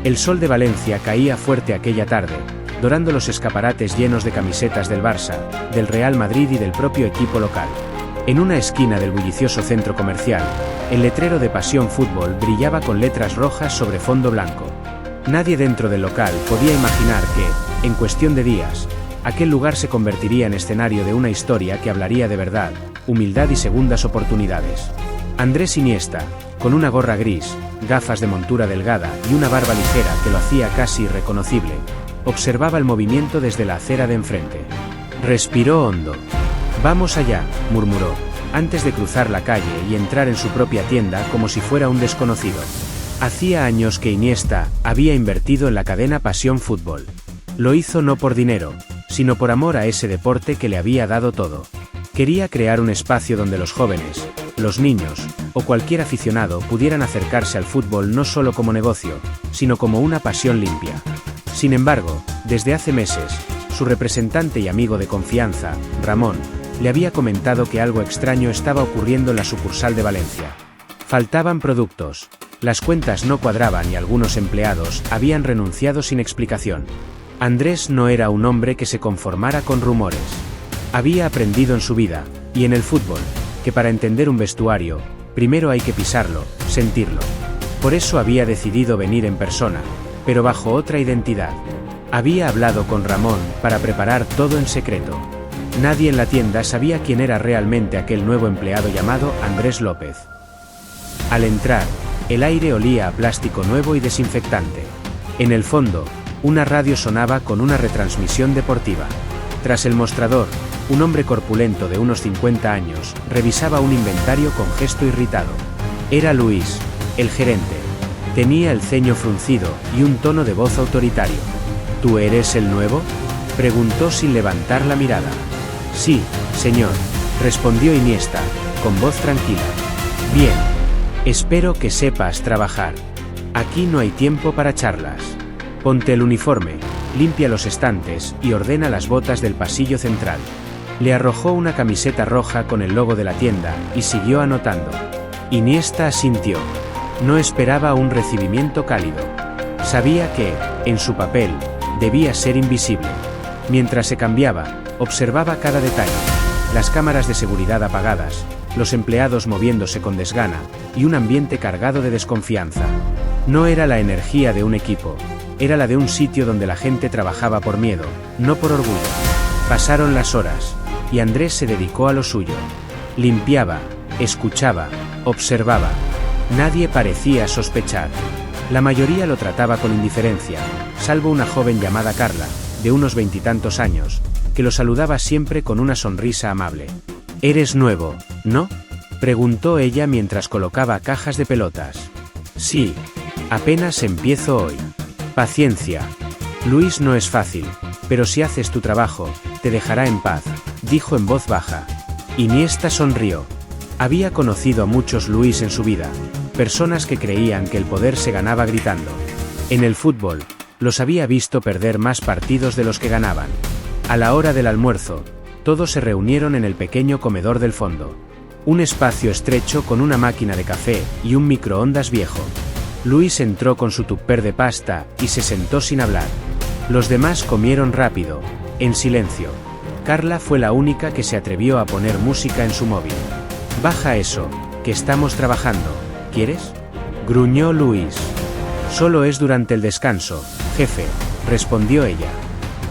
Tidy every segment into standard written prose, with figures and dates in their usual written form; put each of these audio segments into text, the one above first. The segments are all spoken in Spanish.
El sol de Valencia caía fuerte aquella tarde, dorando los escaparates llenos de camisetas del Barça, del Real Madrid y del propio equipo local. En una esquina del bullicioso centro comercial, el letrero de Pasión Fútbol brillaba con letras rojas sobre fondo blanco. Nadie dentro del local podía imaginar que, en cuestión de días, aquel lugar se convertiría en escenario de una historia que hablaría de verdad, humildad y segundas oportunidades. Andrés Iniesta, con una gorra gris, gafas de montura delgada y una barba ligera que lo hacía casi irreconocible, observaba el movimiento desde la acera de enfrente. Respiró hondo. «Vamos allá», murmuró, antes de cruzar la calle y entrar en su propia tienda como si fuera un desconocido. Hacía años que Iniesta había invertido en la cadena Pasión Fútbol. Lo hizo no por dinero, sino por amor a ese deporte que le había dado todo. Quería crear un espacio donde los jóvenes, los niños, o cualquier aficionado pudieran acercarse al fútbol no solo como negocio, sino como una pasión limpia. Sin embargo, desde hace meses, su representante y amigo de confianza, Ramón, le había comentado que algo extraño estaba ocurriendo en la sucursal de Valencia. Faltaban productos, las cuentas no cuadraban y algunos empleados habían renunciado sin explicación. Andrés no era un hombre que se conformara con rumores. Había aprendido en su vida, y en el fútbol, que para entender un vestuario, primero hay que pisarlo, sentirlo. Por eso había decidido venir en persona, pero bajo otra identidad. Había hablado con Ramón para preparar todo en secreto. Nadie en la tienda sabía quién era realmente aquel nuevo empleado llamado Andrés López. Al entrar, el aire olía a plástico nuevo y desinfectante. En el fondo, una radio sonaba con una retransmisión deportiva. Tras el mostrador, un hombre corpulento de unos 50 años revisaba un inventario con gesto irritado. Era Luis, el gerente. Tenía el ceño fruncido y un tono de voz autoritario. «¿Tú eres el nuevo?», preguntó sin levantar la mirada. «Sí, señor», respondió Iniesta, con voz tranquila. «Bien. Espero que sepas trabajar. Aquí no hay tiempo para charlas. Ponte el uniforme, limpia los estantes y ordena las botas del pasillo central». Le arrojó una camiseta roja con el logo de la tienda y siguió anotando. Iniesta asintió. No esperaba un recibimiento cálido. Sabía que, en su papel, debía ser invisible. Mientras se cambiaba, observaba cada detalle. Las cámaras de seguridad apagadas, los empleados moviéndose con desgana, y un ambiente cargado de desconfianza. No era la energía de un equipo, era la de un sitio donde la gente trabajaba por miedo, no por orgullo. Pasaron las horas, y Andrés se dedicó a lo suyo. Limpiaba, escuchaba, observaba. Nadie parecía sospechar. La mayoría lo trataba con indiferencia, salvo una joven llamada Carla, de unos 20 y tantos años, que lo saludaba siempre con una sonrisa amable. «¿Eres nuevo, no?», preguntó ella mientras colocaba cajas de pelotas. «Sí, apenas empiezo hoy. Paciencia. Luis no es fácil, pero si haces tu trabajo, te dejará en paz», dijo en voz baja. Iniesta sonrió. Había conocido a muchos Luis en su vida, personas que creían que el poder se ganaba gritando. En el fútbol, los había visto perder más partidos de los que ganaban. A la hora del almuerzo, todos se reunieron en el pequeño comedor del fondo. Un espacio estrecho con una máquina de café y un microondas viejo. Luis entró con su tupper de pasta y se sentó sin hablar. Los demás comieron rápido, en silencio. Carla fue la única que se atrevió a poner música en su móvil. «Baja eso, que estamos trabajando, ¿quieres?», gruñó Luis. «Solo es durante el descanso, jefe», respondió ella.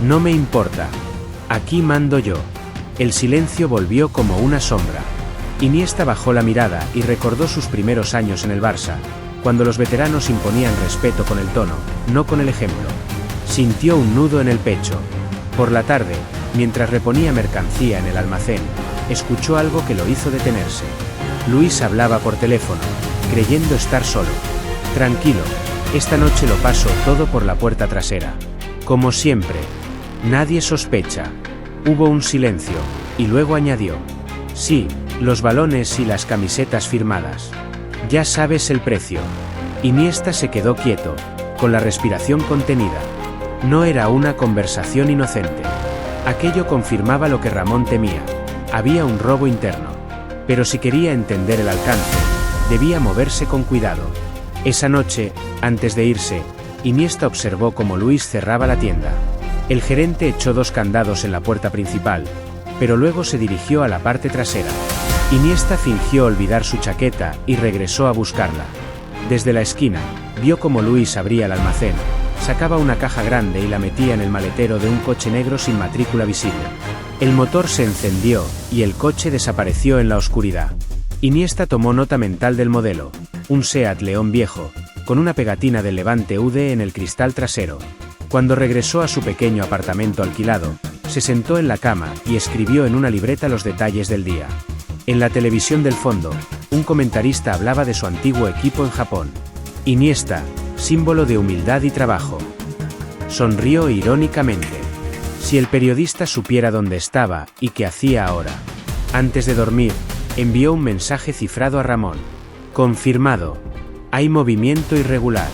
«No me importa. Aquí mando yo». El silencio volvió como una sombra. Iniesta bajó la mirada y recordó sus primeros años en el Barça, cuando los veteranos imponían respeto con el tono, no con el ejemplo. Sintió un nudo en el pecho. Por la tarde, mientras reponía mercancía en el almacén, escuchó algo que lo hizo detenerse. Luis hablaba por teléfono, creyendo estar solo. «Tranquilo, esta noche lo paso todo por la puerta trasera. Como siempre. Nadie sospecha». Hubo un silencio, y luego añadió: «Sí, los balones y las camisetas firmadas. Ya sabes el precio». Iniesta se quedó quieto, con la respiración contenida. No era una conversación inocente. Aquello confirmaba lo que Ramón temía. Había un robo interno. Pero si quería entender el alcance, debía moverse con cuidado. Esa noche, antes de irse, Iniesta observó cómo Luis cerraba la tienda. El gerente echó 2 candados en la puerta principal, pero luego se dirigió a la parte trasera. Iniesta fingió olvidar su chaqueta y regresó a buscarla. Desde la esquina, vio cómo Luis abría el almacén, sacaba una caja grande y la metía en el maletero de un coche negro sin matrícula visible. El motor se encendió y el coche desapareció en la oscuridad. Iniesta tomó nota mental del modelo, un Seat León viejo, con una pegatina del Levante UD en el cristal trasero. Cuando regresó a su pequeño apartamento alquilado, se sentó en la cama y escribió en una libreta los detalles del día. En la televisión del fondo, un comentarista hablaba de su antiguo equipo en Japón. Iniesta, símbolo de humildad y trabajo. Sonrió irónicamente. Si el periodista supiera dónde estaba y qué hacía ahora. Antes de dormir, envió un mensaje cifrado a Ramón. Confirmado. Hay movimiento irregular.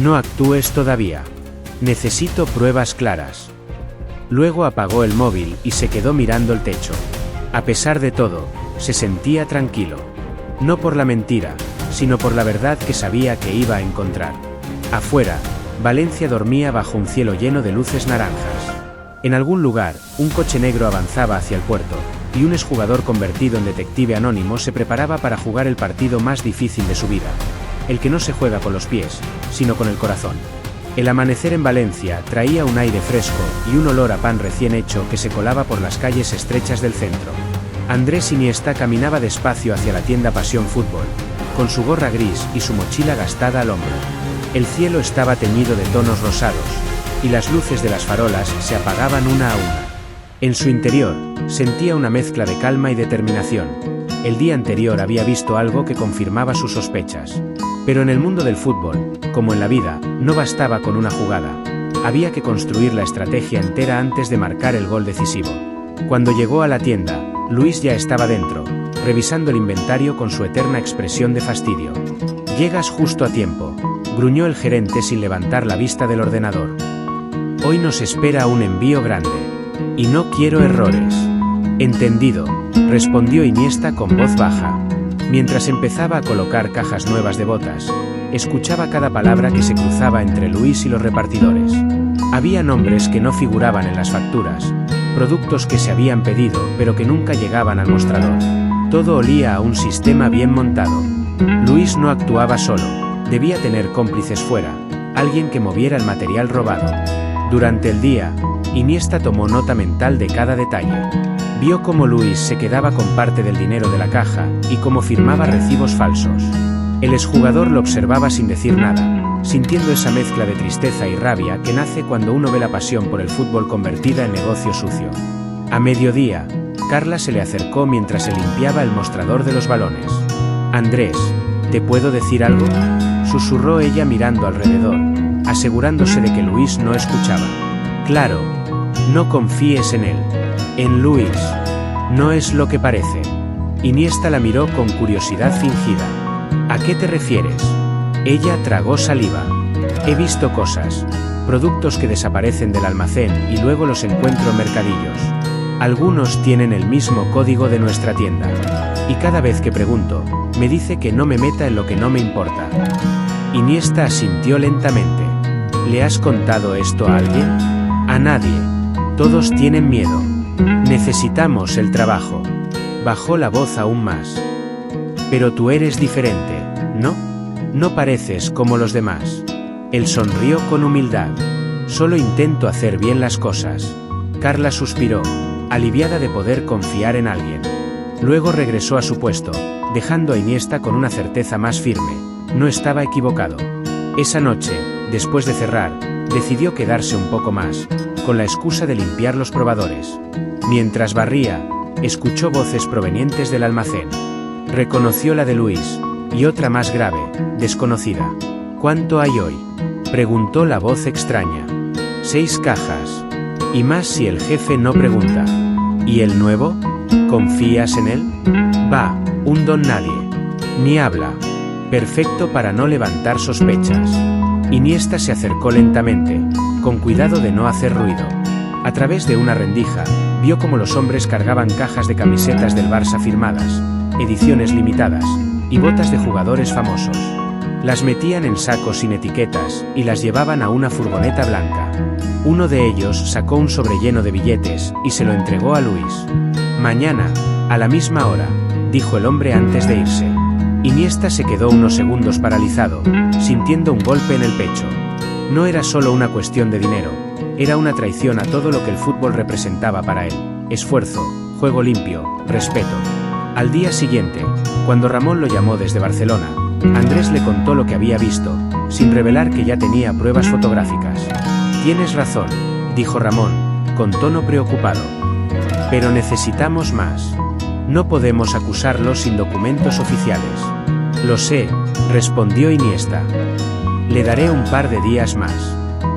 No actúes todavía. Necesito pruebas claras. Luego apagó el móvil y se quedó mirando el techo. A pesar de todo, se sentía tranquilo. No por la mentira, sino por la verdad que sabía que iba a encontrar. Afuera, Valencia dormía bajo un cielo lleno de luces naranjas. En algún lugar, un coche negro avanzaba hacia el puerto, y un exjugador convertido en detective anónimo se preparaba para jugar el partido más difícil de su vida. El que no se juega con los pies, sino con el corazón. El amanecer en Valencia traía un aire fresco y un olor a pan recién hecho que se colaba por las calles estrechas del centro. Andrés Iniesta caminaba despacio hacia la tienda Pasión Fútbol, con su gorra gris y su mochila gastada al hombro. El cielo estaba teñido de tonos rosados, y las luces de las farolas se apagaban una a una. En su interior, sentía una mezcla de calma y determinación. El día anterior había visto algo que confirmaba sus sospechas. Pero en el mundo del fútbol, como en la vida, no bastaba con una jugada. Había que construir la estrategia entera antes de marcar el gol decisivo. Cuando llegó a la tienda, Luis ya estaba dentro, revisando el inventario con su eterna expresión de fastidio. «Llegas justo a tiempo», gruñó el gerente sin levantar la vista del ordenador. «Hoy nos espera un envío grande. Y no quiero errores». «Entendido», respondió Iniesta con voz baja. Mientras empezaba a colocar cajas nuevas de botas, escuchaba cada palabra que se cruzaba entre Luis y los repartidores. Había nombres que no figuraban en las facturas, productos que se habían pedido pero que nunca llegaban al mostrador. Todo olía a un sistema bien montado. Luis no actuaba solo, debía tener cómplices fuera, alguien que moviera el material robado. Durante el día, Iniesta tomó nota mental de cada detalle. Vio cómo Luis se quedaba con parte del dinero de la caja y cómo firmaba recibos falsos. El exjugador lo observaba sin decir nada, sintiendo esa mezcla de tristeza y rabia que nace cuando uno ve la pasión por el fútbol convertida en negocio sucio. A mediodía, Carla se le acercó mientras se limpiaba el mostrador de los balones. «Andrés, ¿te puedo decir algo?», susurró ella mirando alrededor, asegurándose de que Luis no escuchaba. «Claro, no confíes en él. En Luis. No es lo que parece». Iniesta la miró con curiosidad fingida. «¿A qué te refieres?». Ella tragó saliva. «He visto cosas, productos que desaparecen del almacén y luego los encuentro en mercadillos. Algunos tienen el mismo código de nuestra tienda. Y cada vez que pregunto, me dice que no me meta en lo que no me importa». Iniesta asintió lentamente. «¿Le has contado esto a alguien?». «A nadie. Todos tienen miedo. Necesitamos el trabajo». Bajó la voz aún más. «Pero tú eres diferente, ¿no? No pareces como los demás». Él sonrió con humildad. «Solo intento hacer bien las cosas». Carla suspiró, aliviada de poder confiar en alguien. Luego regresó a su puesto, dejando a Iniesta con una certeza más firme. No estaba equivocado. Esa noche, después de cerrar, decidió quedarse un poco más, con la excusa de limpiar los probadores. Mientras barría, escuchó voces provenientes del almacén. Reconoció la de Luis, y otra más grave, desconocida. «¿Cuánto hay hoy?», preguntó la voz extraña. «6 cajas. Y más si el jefe no pregunta». «¿Y el nuevo? ¿Confías en él?». «Va, un don nadie. Ni habla. Perfecto para no levantar sospechas». Iniesta se acercó lentamente, con cuidado de no hacer ruido. A través de una rendija, vio cómo los hombres cargaban cajas de camisetas del Barça firmadas, ediciones limitadas, y botas de jugadores famosos. Las metían en sacos sin etiquetas y las llevaban a una furgoneta blanca. Uno de ellos sacó un sobre lleno de billetes y se lo entregó a Luis. «Mañana, a la misma hora», dijo el hombre antes de irse. Iniesta se quedó unos segundos paralizado, sintiendo un golpe en el pecho. No era solo una cuestión de dinero, era una traición a todo lo que el fútbol representaba para él: esfuerzo, juego limpio, respeto. Al día siguiente, cuando Ramón lo llamó desde Barcelona, Andrés le contó lo que había visto, sin revelar que ya tenía pruebas fotográficas. «Tienes razón», dijo Ramón, con tono preocupado. «Pero necesitamos más. No podemos acusarlo sin documentos oficiales». «Lo sé», respondió Iniesta. «Le daré un par de días más».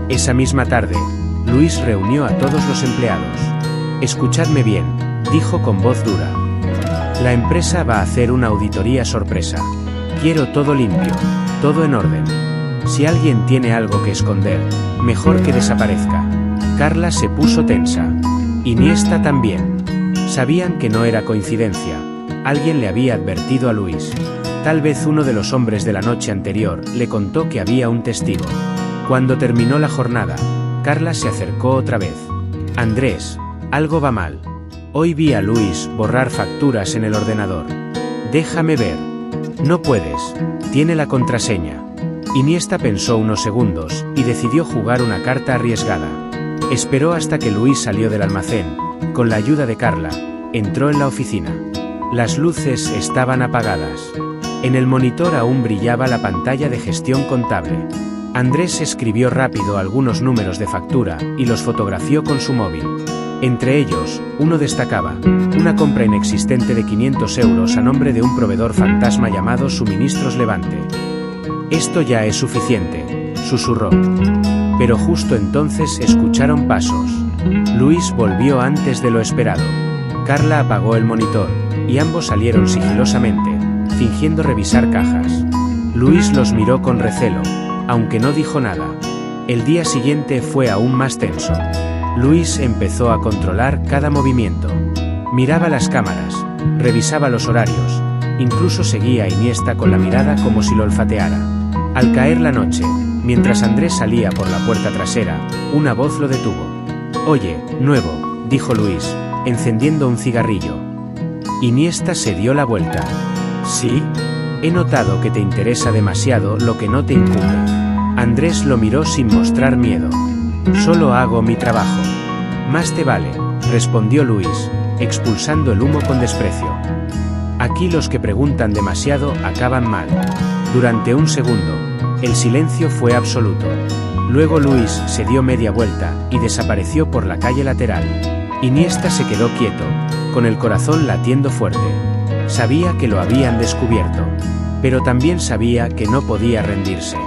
Esa misma tarde, Luis reunió a todos los empleados. «Escuchadme bien», dijo con voz dura. «La empresa va a hacer una auditoría sorpresa. Quiero todo limpio, todo en orden. Si alguien tiene algo que esconder, mejor que desaparezca». Carla se puso tensa. Iniesta también. Sabían que no era coincidencia. Alguien le había advertido a Luis. Tal vez uno de los hombres de la noche anterior le contó que había un testigo. Cuando terminó la jornada, Carla se acercó otra vez. «Andrés, algo va mal. Hoy vi a Luis borrar facturas en el ordenador». «Déjame ver». «No puedes. Tiene la contraseña». Iniesta pensó unos segundos y decidió jugar una carta arriesgada. Esperó hasta que Luis salió del almacén. Con la ayuda de Carla, entró en la oficina. Las luces estaban apagadas. En el monitor aún brillaba la pantalla de gestión contable. Andrés escribió rápido algunos números de factura y los fotografió con su móvil. Entre ellos, uno destacaba: una compra inexistente de 500 euros a nombre de un proveedor fantasma llamado Suministros Levante. «Esto ya es suficiente», susurró. Pero justo entonces escucharon pasos. Luis volvió antes de lo esperado. Carla apagó el monitor, y ambos salieron sigilosamente, fingiendo revisar cajas. Luis los miró con recelo, aunque no dijo nada. El día siguiente fue aún más tenso. Luis empezó a controlar cada movimiento. Miraba las cámaras, revisaba los horarios, incluso seguía a Iniesta con la mirada como si lo olfateara. Al caer la noche, mientras Andrés salía por la puerta trasera, una voz lo detuvo. «Oye, nuevo», dijo Luis, encendiendo un cigarrillo. Iniesta se dio la vuelta. «¿Sí? He notado que te interesa demasiado lo que no te incumbe». Andrés lo miró sin mostrar miedo. «Solo hago mi trabajo». «Más te vale», respondió Luis, expulsando el humo con desprecio. «Aquí los que preguntan demasiado acaban mal». Durante un segundo, el silencio fue absoluto. Luego Luis se dio media vuelta y desapareció por la calle lateral. Iniesta se quedó quieto, con el corazón latiendo fuerte. Sabía que lo habían descubierto, pero también sabía que no podía rendirse.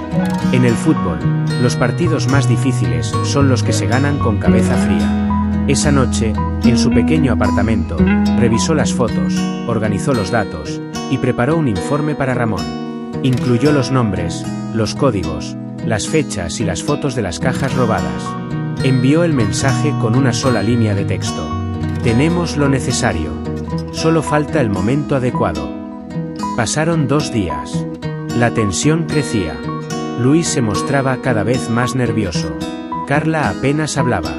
En el fútbol, los partidos más difíciles son los que se ganan con cabeza fría. Esa noche, en su pequeño apartamento, revisó las fotos, organizó los datos y preparó un informe para Ramón. Incluyó los nombres, los códigos, las fechas y las fotos de las cajas robadas. Envió el mensaje con una sola línea de texto: «Tenemos lo necesario. Solo falta el momento adecuado». Pasaron 2 días. La tensión crecía. Luis se mostraba cada vez más nervioso. Carla apenas hablaba.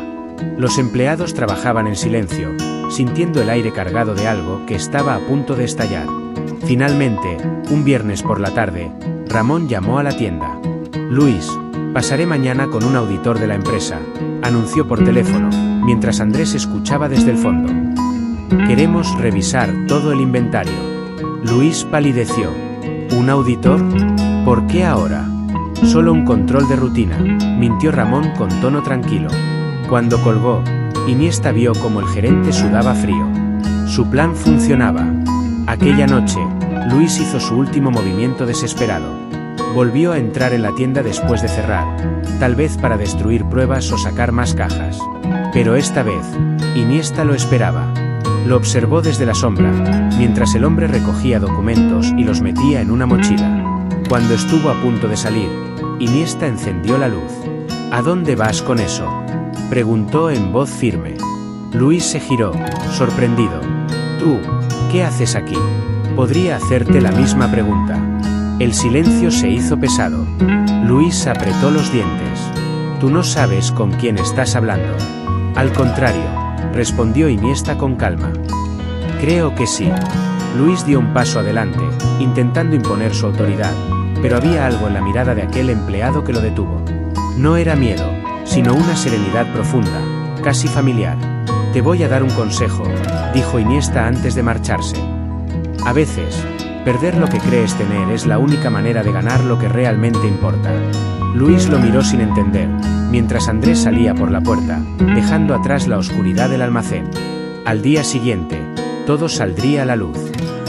Los empleados trabajaban en silencio, sintiendo el aire cargado de algo que estaba a punto de estallar. Finalmente, un viernes por la tarde, Ramón llamó a la tienda. «Luis, pasaré mañana con un auditor de la empresa», anunció por teléfono, mientras Andrés escuchaba desde el fondo. «Queremos revisar todo el inventario». Luis palideció. «¿Un auditor? ¿Por qué ahora?» «Solo un control de rutina», mintió Ramón con tono tranquilo. Cuando colgó, Iniesta vio como el gerente sudaba frío. Su plan funcionaba. Aquella noche, Luis hizo su último movimiento desesperado. Volvió a entrar en la tienda después de cerrar, tal vez para destruir pruebas o sacar más cajas. Pero esta vez, Iniesta lo esperaba. Lo observó desde la sombra, mientras el hombre recogía documentos y los metía en una mochila. Cuando estuvo a punto de salir, Iniesta encendió la luz. «¿A dónde vas con eso?», preguntó en voz firme. Luis se giró, sorprendido. «¿Tú? ¿Qué haces aquí?». «Podría hacerte la misma pregunta». El silencio se hizo pesado. Luis apretó los dientes. Tú no sabes con quién estás hablando. Al contrario, respondió Iniesta con calma. Creo que sí. Luis dio un paso adelante, intentando imponer su autoridad, pero había algo en la mirada de aquel empleado que lo detuvo. No era miedo, sino una serenidad profunda, casi familiar. Te voy a dar un consejo, dijo Iniesta antes de marcharse. A veces, perder lo que crees tener es la única manera de ganar lo que realmente importa. Luis lo miró sin entender, mientras Andrés salía por la puerta, dejando atrás la oscuridad del almacén. Al día siguiente, todo saldría a la luz.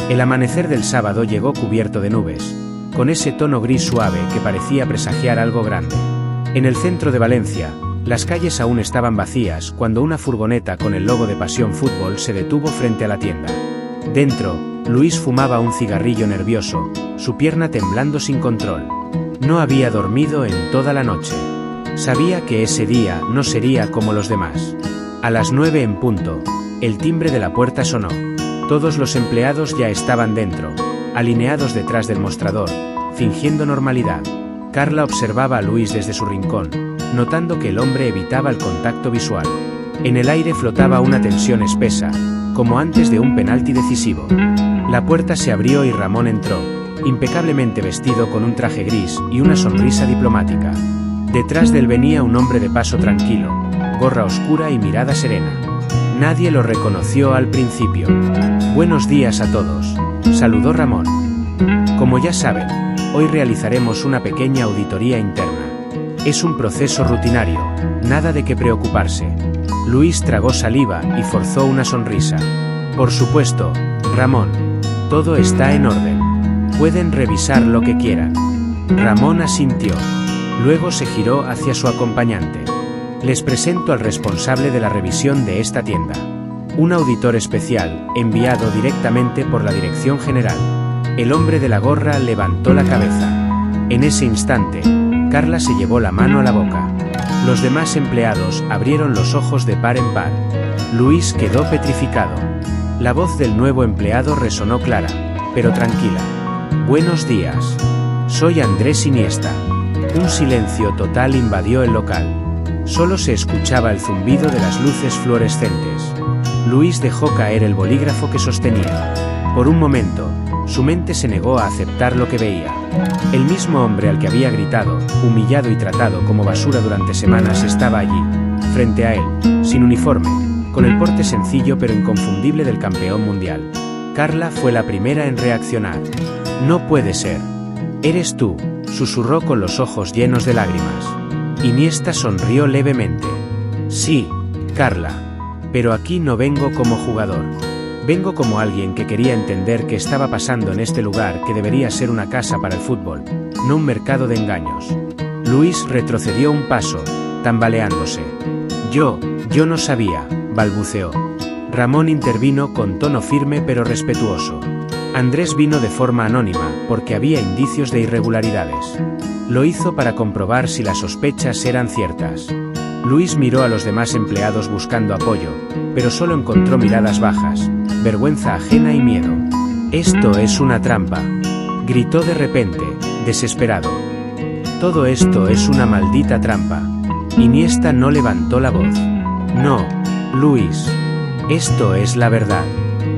El amanecer del sábado llegó cubierto de nubes, con ese tono gris suave que parecía presagiar algo grande. En el centro de Valencia, las calles aún estaban vacías cuando una furgoneta con el logo de Pasión Fútbol se detuvo frente a la tienda. Dentro, Luis fumaba un cigarrillo nervioso, su pierna temblando sin control. No había dormido en toda la noche. Sabía que ese día no sería como los demás. A las 9 en punto, el timbre de la puerta sonó. Todos los empleados ya estaban dentro, alineados detrás del mostrador, fingiendo normalidad. Carla observaba a Luis desde su rincón, notando que el hombre evitaba el contacto visual. En el aire flotaba una tensión espesa, como antes de un penalti decisivo. La puerta se abrió y Ramón entró, impecablemente vestido con un traje gris y una sonrisa diplomática. Detrás de él venía un hombre de paso tranquilo, gorra oscura y mirada serena. Nadie lo reconoció al principio. Buenos días a todos, saludó Ramón. Como ya saben, hoy realizaremos una pequeña auditoría interna. Es un proceso rutinario, nada de qué preocuparse. Luis tragó saliva y forzó una sonrisa. Por supuesto, Ramón. Todo está en orden. Pueden revisar lo que quieran. Ramón asintió. Luego se giró hacia su acompañante. Les presento al responsable de la revisión de esta tienda. Un auditor especial, enviado directamente por la Dirección General. El hombre de la gorra levantó la cabeza. En ese instante, Carla se llevó la mano a la boca. Los demás empleados abrieron los ojos de par en par. Luis quedó petrificado. La voz del nuevo empleado resonó clara, pero tranquila. Buenos días. Soy Andrés Iniesta. Un silencio total invadió el local. Solo se escuchaba el zumbido de las luces fluorescentes. Luis dejó caer el bolígrafo que sostenía. Por un momento, su mente se negó a aceptar lo que veía. El mismo hombre al que había gritado, humillado y tratado como basura durante semanas estaba allí, frente a él, sin uniforme, con el porte sencillo pero inconfundible del campeón mundial. Carla fue la primera en reaccionar. No puede ser. Eres tú, susurró con los ojos llenos de lágrimas. Iniesta sonrió levemente. Sí, Carla. Pero aquí no vengo como jugador. Vengo como alguien que quería entender qué estaba pasando en este lugar que debería ser una casa para el fútbol, no un mercado de engaños. Luis retrocedió un paso, tambaleándose. Yo no sabía, balbuceó. Ramón intervino con tono firme pero respetuoso. Andrés vino de forma anónima, porque había indicios de irregularidades. Lo hizo para comprobar si las sospechas eran ciertas. Luis miró a los demás empleados buscando apoyo, pero solo encontró miradas bajas, vergüenza ajena y miedo. Esto es una trampa, gritó de repente, desesperado. Todo esto es una maldita trampa. Iniesta no levantó la voz. No, Luis. Esto es la verdad.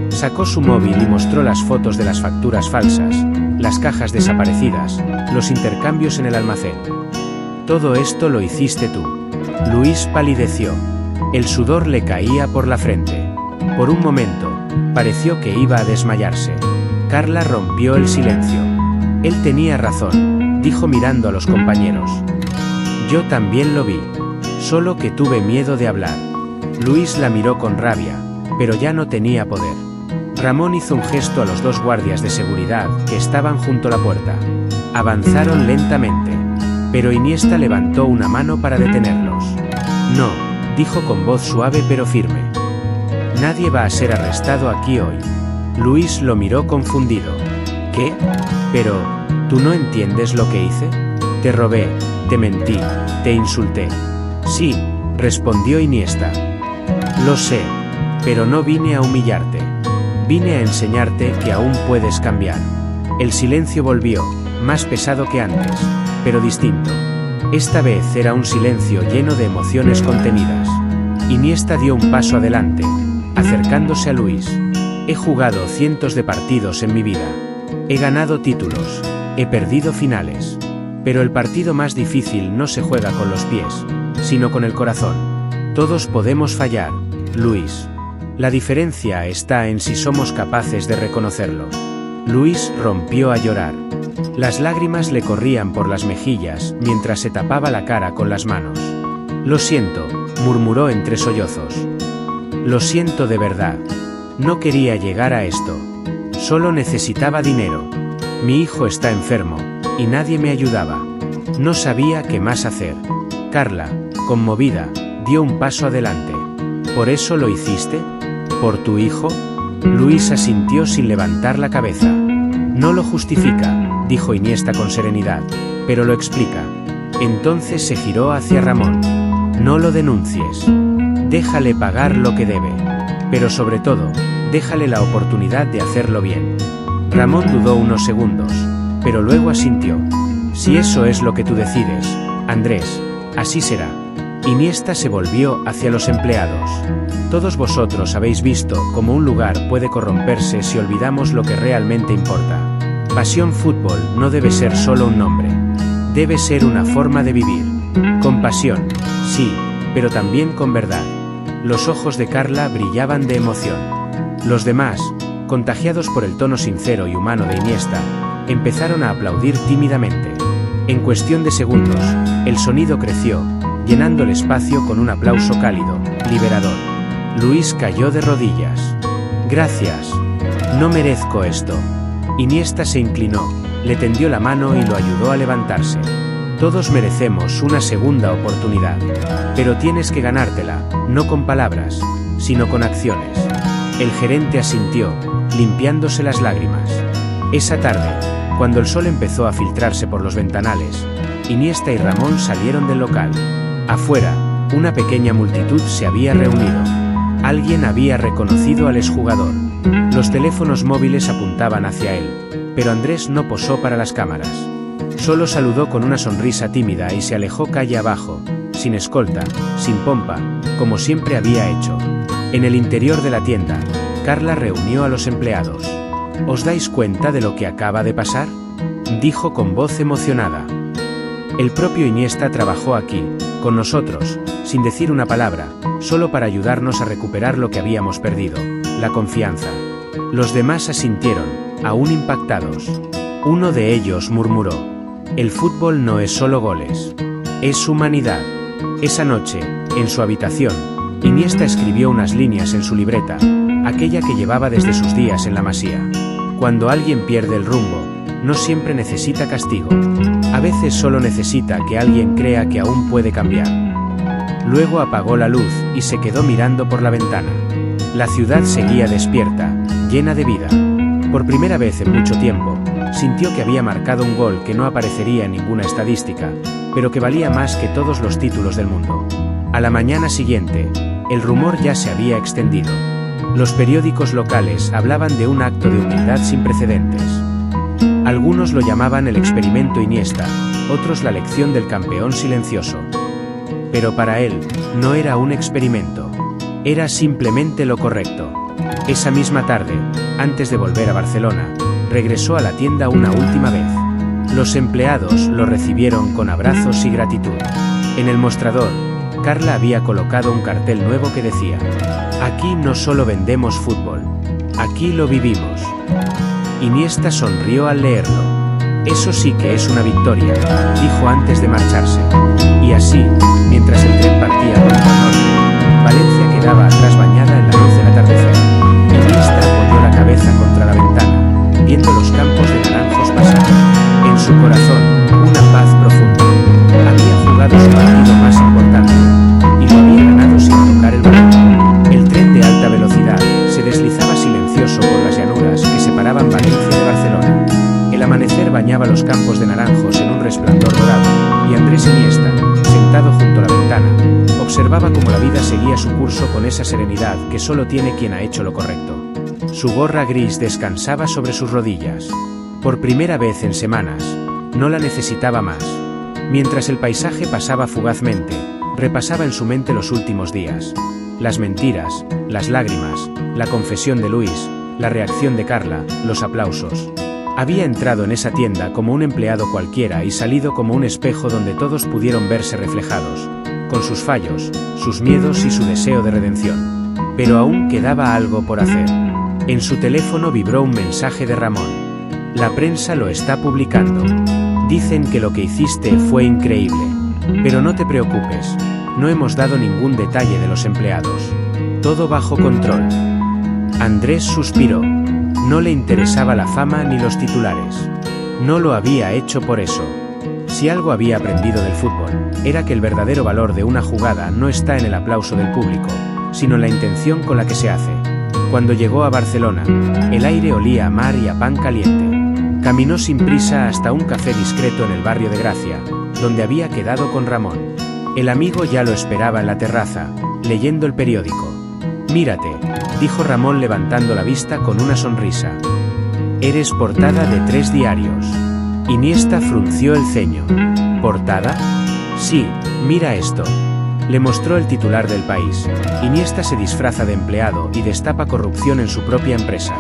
Sacó su móvil y mostró las fotos de las facturas falsas, las cajas desaparecidas, los intercambios en el almacén. Todo esto lo hiciste tú. Luis palideció. El sudor le caía por la frente. Por un momento, pareció que iba a desmayarse. Carla rompió el silencio. Él tenía razón, dijo mirando a los compañeros. Yo también lo vi, solo que tuve miedo de hablar. Luis la miró con rabia, pero ya no tenía poder. Ramón hizo un gesto a los dos guardias de seguridad que estaban junto a la puerta. Avanzaron lentamente, pero Iniesta levantó una mano para detenerlos. No, dijo con voz suave pero firme. Nadie va a ser arrestado aquí hoy. Luis lo miró confundido. ¿Qué? Pero, ¿tú no entiendes lo que hice? Te robé, te mentí, te insulté. Sí, respondió Iniesta. Lo sé, pero no vine a humillarte. Vine a enseñarte que aún puedes cambiar. El silencio volvió, más pesado que antes, pero distinto. Esta vez era un silencio lleno de emociones contenidas. Iniesta dio un paso adelante, acercándose a Luis. He jugado cientos de partidos en mi vida. He ganado títulos. He perdido finales. Pero el partido más difícil no se juega con los pies, sino con el corazón. Todos podemos fallar, Luis. La diferencia está en si somos capaces de reconocerlo. Luis rompió a llorar. Las lágrimas le corrían por las mejillas mientras se tapaba la cara con las manos. Lo siento, murmuró entre sollozos. Lo siento de verdad. No quería llegar a esto. Solo necesitaba dinero. Mi hijo está enfermo, y nadie me ayudaba. No sabía qué más hacer. Carla, conmovida, dio un paso adelante. ¿Por eso lo hiciste? ¿Por tu hijo? Luis asintió sin levantar la cabeza. No lo justifica, dijo Iniesta con serenidad, pero lo explica. Entonces se giró hacia Ramón. No lo denuncies. Déjale pagar lo que debe. Pero sobre todo, déjale la oportunidad de hacerlo bien. Ramón dudó unos segundos, pero luego asintió. Si eso es lo que tú decides, Andrés, así será. Iniesta se volvió hacia los empleados. Todos vosotros habéis visto cómo un lugar puede corromperse si olvidamos lo que realmente importa. Pasión Fútbol no debe ser solo un nombre. Debe ser una forma de vivir. Con pasión, sí, pero también con verdad. Los ojos de Carla brillaban de emoción. Los demás, contagiados por el tono sincero y humano de Iniesta, empezaron a aplaudir tímidamente. En cuestión de segundos, el sonido creció, llenando el espacio con un aplauso cálido, liberador. Luis cayó de rodillas. Gracias. No merezco esto. Iniesta se inclinó, le tendió la mano y lo ayudó a levantarse. Todos merecemos una segunda oportunidad. Pero tienes que ganártela, no con palabras, sino con acciones. El gerente asintió, limpiándose las lágrimas. Esa tarde, cuando el sol empezó a filtrarse por los ventanales, Iniesta y Ramón salieron del local. Afuera, una pequeña multitud se había reunido. Alguien había reconocido al exjugador. Los teléfonos móviles apuntaban hacia él, pero Andrés no posó para las cámaras. Solo saludó con una sonrisa tímida y se alejó calle abajo, sin escolta, sin pompa, como siempre había hecho. En el interior de la tienda, Carla reunió a los empleados. ¿Os dais cuenta de lo que acaba de pasar?, dijo con voz emocionada. El propio Iniesta trabajó aquí, con nosotros, sin decir una palabra, solo para ayudarnos a recuperar lo que habíamos perdido, la confianza. Los demás asintieron, aún impactados. Uno de ellos murmuró: el fútbol no es solo goles, es humanidad. Esa noche, en su habitación, Iniesta escribió unas líneas en su libreta, aquella que llevaba desde sus días en la Masía. Cuando alguien pierde el rumbo, no siempre necesita castigo. A veces solo necesita que alguien crea que aún puede cambiar. Luego apagó la luz y se quedó mirando por la ventana. La ciudad seguía despierta, llena de vida. Por primera vez en mucho tiempo, sintió que había marcado un gol que no aparecería en ninguna estadística, pero que valía más que todos los títulos del mundo. A la mañana siguiente, el rumor ya se había extendido. Los periódicos locales hablaban de un acto de humildad sin precedentes. Algunos lo llamaban el experimento Iniesta, otros la lección del campeón silencioso. Pero para él, no era un experimento. Era simplemente lo correcto. Esa misma tarde, antes de volver a Barcelona, regresó a la tienda una última vez. Los empleados lo recibieron con abrazos y gratitud. En el mostrador, Carla había colocado un cartel nuevo que decía: aquí no solo vendemos fútbol, aquí lo vivimos. Iniesta sonrió al leerlo. Eso sí que es una victoria, dijo antes de marcharse. Y así, mientras el tren partía rumbo al norte, Valencia quedaba atrás bañada en la luz del atardecer. Iniesta apoyó la cabeza contra la ventana, viendo los campos de naranjos pasar. En su corazón, una paz profunda. Había jugado su partido más importante, y lo había ganado sin tocar el balón. El tren de alta velocidad se deslizaba silencioso por las llanuras que separaban Valencia de Barcelona. El amanecer bañaba los campos de naranjos en un resplandor dorado, y Andrés Iniesta, sentado junto a la ventana, observaba cómo la vida seguía su curso con esa serenidad que solo tiene quien ha hecho lo correcto. Su gorra gris descansaba sobre sus rodillas. Por primera vez en semanas, no la necesitaba más. Mientras el paisaje pasaba fugazmente, repasaba en su mente los últimos días. Las mentiras, las lágrimas, la confesión de Luis, la reacción de Carla, los aplausos. Había entrado en esa tienda como un empleado cualquiera y salido como un espejo donde todos pudieron verse reflejados, con sus fallos, sus miedos y su deseo de redención. Pero aún quedaba algo por hacer. En su teléfono vibró un mensaje de Ramón. La prensa lo está publicando. Dicen que lo que hiciste fue increíble. Pero no te preocupes, no hemos dado ningún detalle de los empleados. Todo bajo control. Andrés suspiró. No le interesaba la fama ni los titulares. No lo había hecho por eso. Si algo había aprendido del fútbol, era que el verdadero valor de una jugada no está en el aplauso del público, sino en la intención con la que se hace. Cuando llegó a Barcelona, el aire olía a mar y a pan caliente. Caminó sin prisa hasta un café discreto en el barrio de Gracia, donde había quedado con Ramón. El amigo ya lo esperaba en la terraza, leyendo el periódico. «Mírate», dijo Ramón levantando la vista con una sonrisa. «Eres portada de 3 diarios». Iniesta frunció el ceño. ¿Portada? Sí, mira esto. Le mostró el titular del País. Iniesta se disfraza de empleado y destapa corrupción en su propia empresa.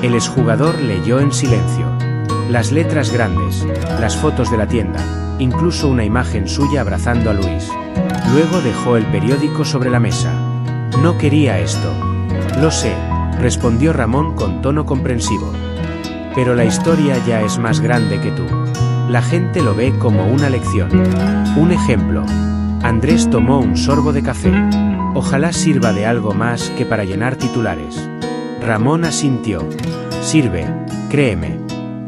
El exjugador leyó en silencio. Las letras grandes, las fotos de la tienda, incluso una imagen suya abrazando a Luis. Luego dejó el periódico sobre la mesa. No quería esto. Lo sé, respondió Ramón con tono comprensivo. Pero la historia ya es más grande que tú. La gente lo ve como una lección. Un ejemplo. Andrés tomó un sorbo de café. Ojalá sirva de algo más que para llenar titulares. Ramón asintió. Sirve, créeme.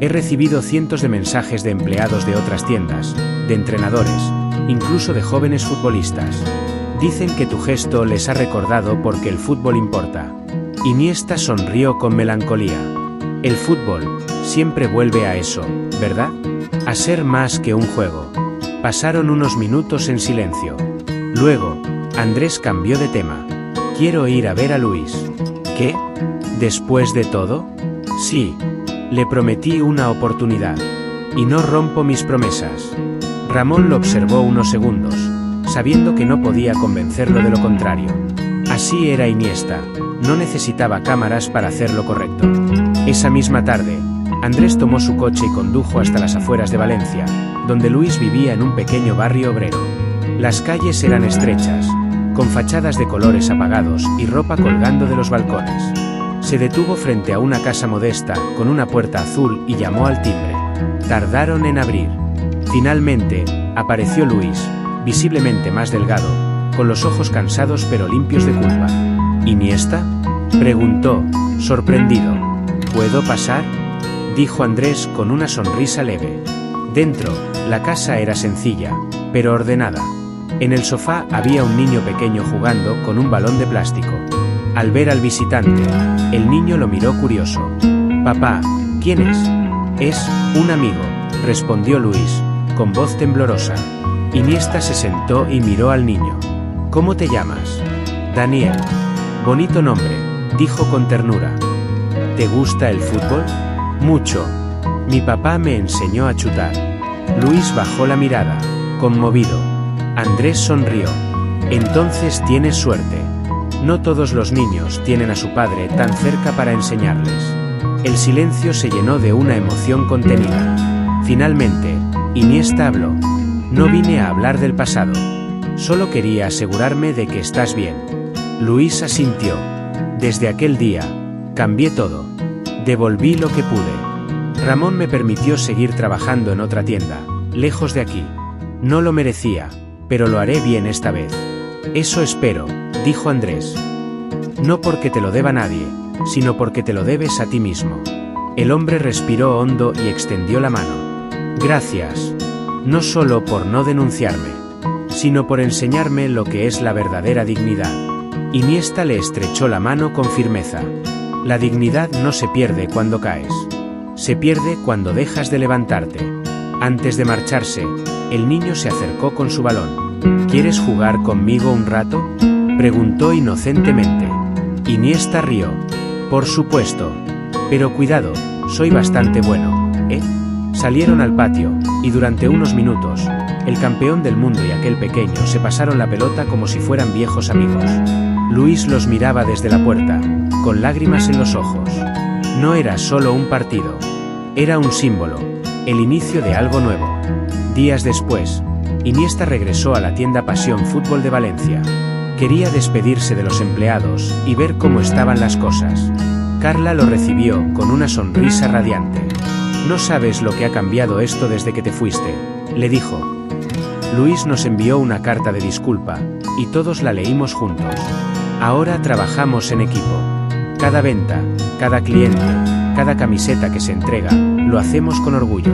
He recibido cientos de mensajes de empleados de otras tiendas, de entrenadores, incluso de jóvenes futbolistas. Dicen que tu gesto les ha recordado porque el fútbol importa. Iniesta sonrió con melancolía. El fútbol siempre vuelve a eso, ¿verdad? A ser más que un juego. Pasaron unos minutos en silencio. Luego, Andrés cambió de tema. Quiero ir a ver a Luis. ¿Qué? ¿Después de todo? Sí. Le prometí una oportunidad. Y no rompo mis promesas. Ramón lo observó unos segundos, sabiendo que no podía convencerlo de lo contrario. Así era Iniesta. No necesitaba cámaras para hacer lo correcto. Esa misma tarde, Andrés tomó su coche y condujo hasta las afueras de Valencia, donde Luis vivía en un pequeño barrio obrero. Las calles eran estrechas, con fachadas de colores apagados y ropa colgando de los balcones. Se detuvo frente a una casa modesta, con una puerta azul y llamó al timbre. Tardaron en abrir. Finalmente, apareció Luis, visiblemente más delgado, con los ojos cansados pero limpios de culpa. ¿Iniesta?, preguntó, sorprendido. ¿Puedo pasar?, dijo Andrés con una sonrisa leve. Dentro, la casa era sencilla, pero ordenada. En el sofá había un niño pequeño jugando con un balón de plástico. Al ver al visitante, el niño lo miró curioso. «Papá, ¿quién es?» «Es un amigo», respondió Luis, con voz temblorosa. Iniesta se sentó y miró al niño. «¿Cómo te llamas?» «Daniel». «Bonito nombre», dijo con ternura. «¿Te gusta el fútbol?» «Mucho. Mi papá me enseñó a chutar». Luis bajó la mirada, conmovido. Andrés sonrió. «Entonces tienes suerte. No todos los niños tienen a su padre tan cerca para enseñarles». El silencio se llenó de una emoción contenida. Finalmente, Iniesta habló. «No vine a hablar del pasado. Solo quería asegurarme de que estás bien». Luis asintió. «Desde aquel día, cambié todo. Devolví lo que pude. Ramón me permitió seguir trabajando en otra tienda, lejos de aquí. No lo merecía, pero lo haré bien esta vez». «Eso espero», dijo Andrés. «No porque te lo deba nadie, sino porque te lo debes a ti mismo». El hombre respiró hondo y extendió la mano. «Gracias. No solo por no denunciarme, sino por enseñarme lo que es la verdadera dignidad». Iniesta le estrechó la mano con firmeza. «La dignidad no se pierde cuando caes. Se pierde cuando dejas de levantarte». Antes de marcharse, el niño se acercó con su balón. «¿Quieres jugar conmigo un rato?», preguntó inocentemente. Iniesta rió. «Por supuesto. Pero cuidado, soy bastante bueno, ¿eh?». Salieron al patio, y durante unos minutos, el campeón del mundo y aquel pequeño se pasaron la pelota como si fueran viejos amigos. Luis los miraba desde la puerta, con lágrimas en los ojos. No era solo un partido. Era un símbolo, el inicio de algo nuevo. Días después, Iniesta regresó a la tienda Pasión Fútbol de Valencia. Quería despedirse de los empleados y ver cómo estaban las cosas. Carla lo recibió con una sonrisa radiante. «No sabes lo que ha cambiado esto desde que te fuiste», le dijo. Luis nos envió una carta de disculpa, y todos la leímos juntos. Ahora trabajamos en equipo. Cada venta, cada cliente, cada camiseta que se entrega, lo hacemos con orgullo.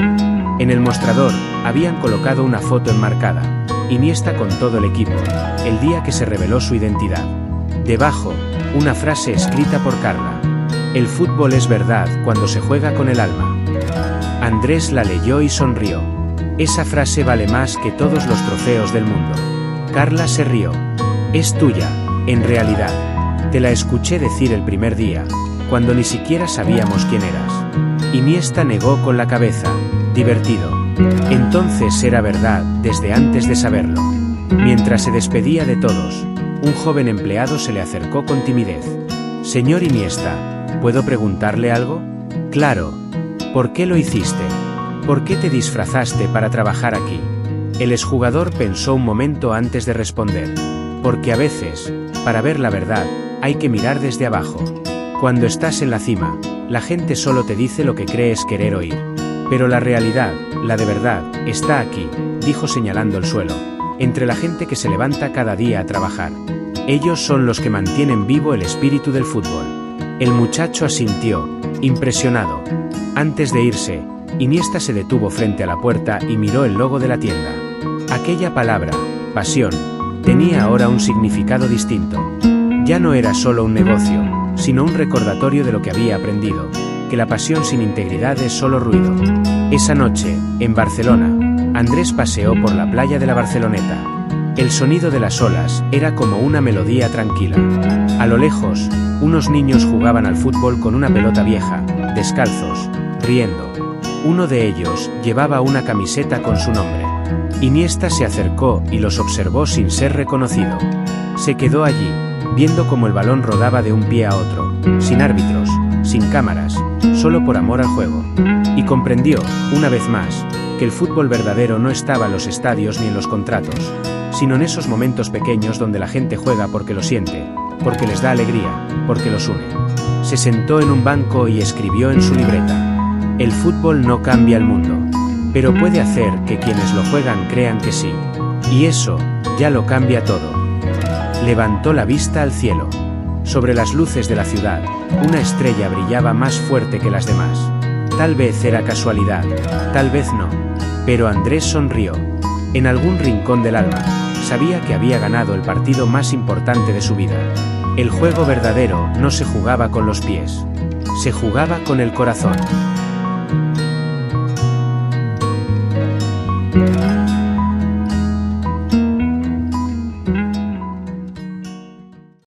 En el mostrador, habían colocado una foto enmarcada, Iniesta con todo el equipo, el día que se reveló su identidad. Debajo, una frase escrita por Carla. «El fútbol es verdad cuando se juega con el alma». Andrés la leyó y sonrió. «Esa frase vale más que todos los trofeos del mundo». Carla se rió. «Es tuya, en realidad. Te la escuché decir el primer día, cuando ni siquiera sabíamos quién eras». Iniesta negó con la cabeza, divertido. Entonces era verdad, desde antes de saberlo. Mientras se despedía de todos, un joven empleado se le acercó con timidez. «Señor Iniesta, ¿puedo preguntarle algo?» «Claro. ¿Por qué lo hiciste? ¿Por qué te disfrazaste para trabajar aquí?» El exjugador pensó un momento antes de responder. «Porque a veces, para ver la verdad, hay que mirar desde abajo. Cuando estás en la cima, la gente solo te dice lo que crees querer oír. Pero la realidad, la de verdad, está aquí», dijo señalando el suelo, «entre la gente que se levanta cada día a trabajar. Ellos son los que mantienen vivo el espíritu del fútbol». El muchacho asintió, impresionado. Antes de irse, Iniesta se detuvo frente a la puerta y miró el logo de la tienda. Aquella palabra, pasión, tenía ahora un significado distinto. Ya no era solo un negocio, sino un recordatorio de lo que había aprendido, que la pasión sin integridad es solo ruido. Esa noche, en Barcelona, Andrés paseó por la playa de la Barceloneta. El sonido de las olas era como una melodía tranquila. A lo lejos, unos niños jugaban al fútbol con una pelota vieja, descalzos, riendo. Uno de ellos llevaba una camiseta con su nombre. Iniesta se acercó y los observó sin ser reconocido. Se quedó allí, viendo cómo el balón rodaba de un pie a otro, sin árbitros, sin cámaras, solo por amor al juego. Y comprendió, una vez más, que el fútbol verdadero no estaba en los estadios ni en los contratos, sino en esos momentos pequeños donde la gente juega porque lo siente, porque les da alegría, porque los une. Se sentó en un banco y escribió en su libreta: «El fútbol no cambia el mundo, pero puede hacer que quienes lo juegan crean que sí. Y eso, ya lo cambia todo». Levantó la vista al cielo. Sobre las luces de la ciudad, una estrella brillaba más fuerte que las demás. Tal vez era casualidad, tal vez no. Pero Andrés sonrió. En algún rincón del alma, sabía que había ganado el partido más importante de su vida. El juego verdadero no se jugaba con los pies. Se jugaba con el corazón.